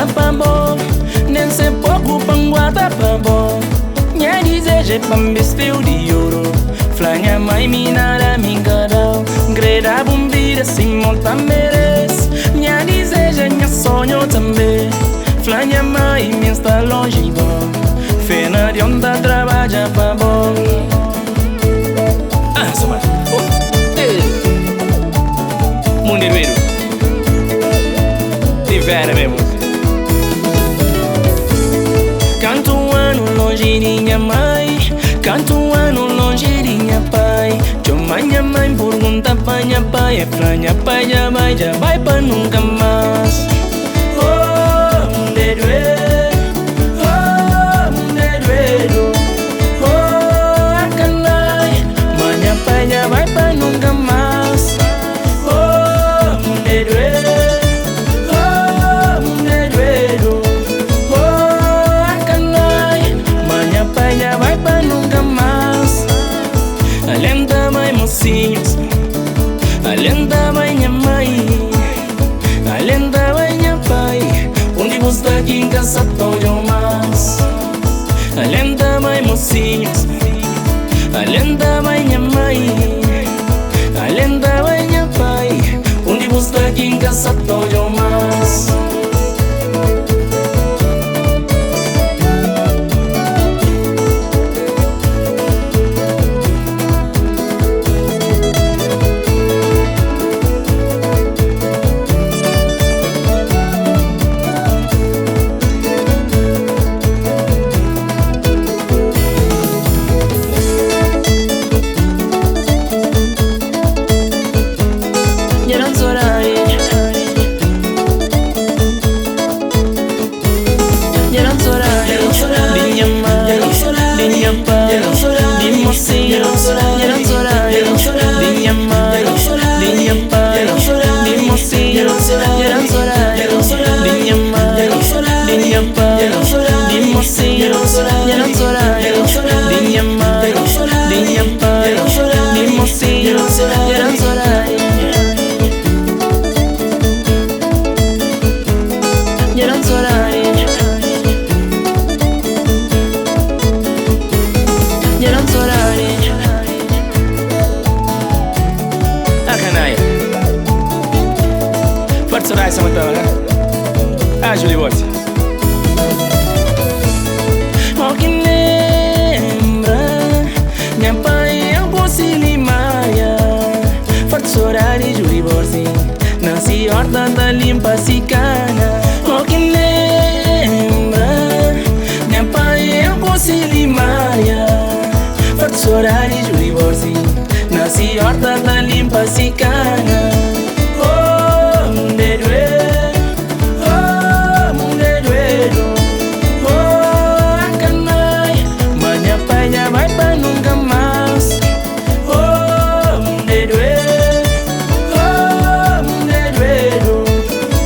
pra bom, nem se preocupa com guarda pra bom. Minha deseja pra me fio de ouro. Flanha mãe mina da minha cara. Greda bombira se monta merece. Minha deseja, minha sonho também. Flanha mãe me está longe bom. Fena de onde trabalha pra bom. Ah, só mais. Mundirueiro. Tivera mesmo. Canto ano longe de minha mãe. Canto ano longe de minha pai. Minha mãe pergunta pra minha pai. É pra minha pai já vai pra nunca mais. Oh, mundirueiro. Oh, mundirueiro. Oh, acanai. Minha pai já vai pra nunca mais. Oh, mundirueiro. Oh, mundirueiro. Oh, acanai. Minha pai já vai pra nunca mais. Além da mãe mocinhos, além da minha mãe, além da minha pai, onde você aqui em casa todo mais. Além da mãe mocinhos, além da minha mãe, além da minha pai, onde você aqui em casa todo mais. Ah, Julie Watts. O que lembra, minha pai é um Maria. Forte chorar e Julie Watts. Nasci horta da limpa cicana. O que lembra, minha pai é um Maria. Forte chorar e Julie Watts. Nasci horta da limpa cicana. Oh, mundirueiro. Vai pra nunca mais. Oh, mundirueiro. Oh, mundirueiro.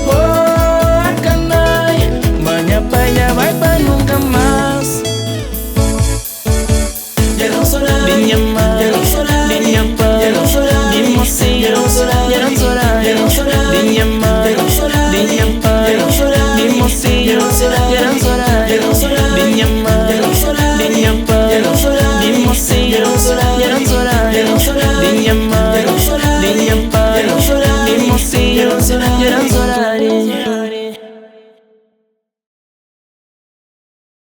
Oh, acanai. Minha pai já vai pra nunca mais. Minha mãe, minha pai, minha mocinha, minha chorar. Minha mãe, minha pai, minha mocinha, minha chorar.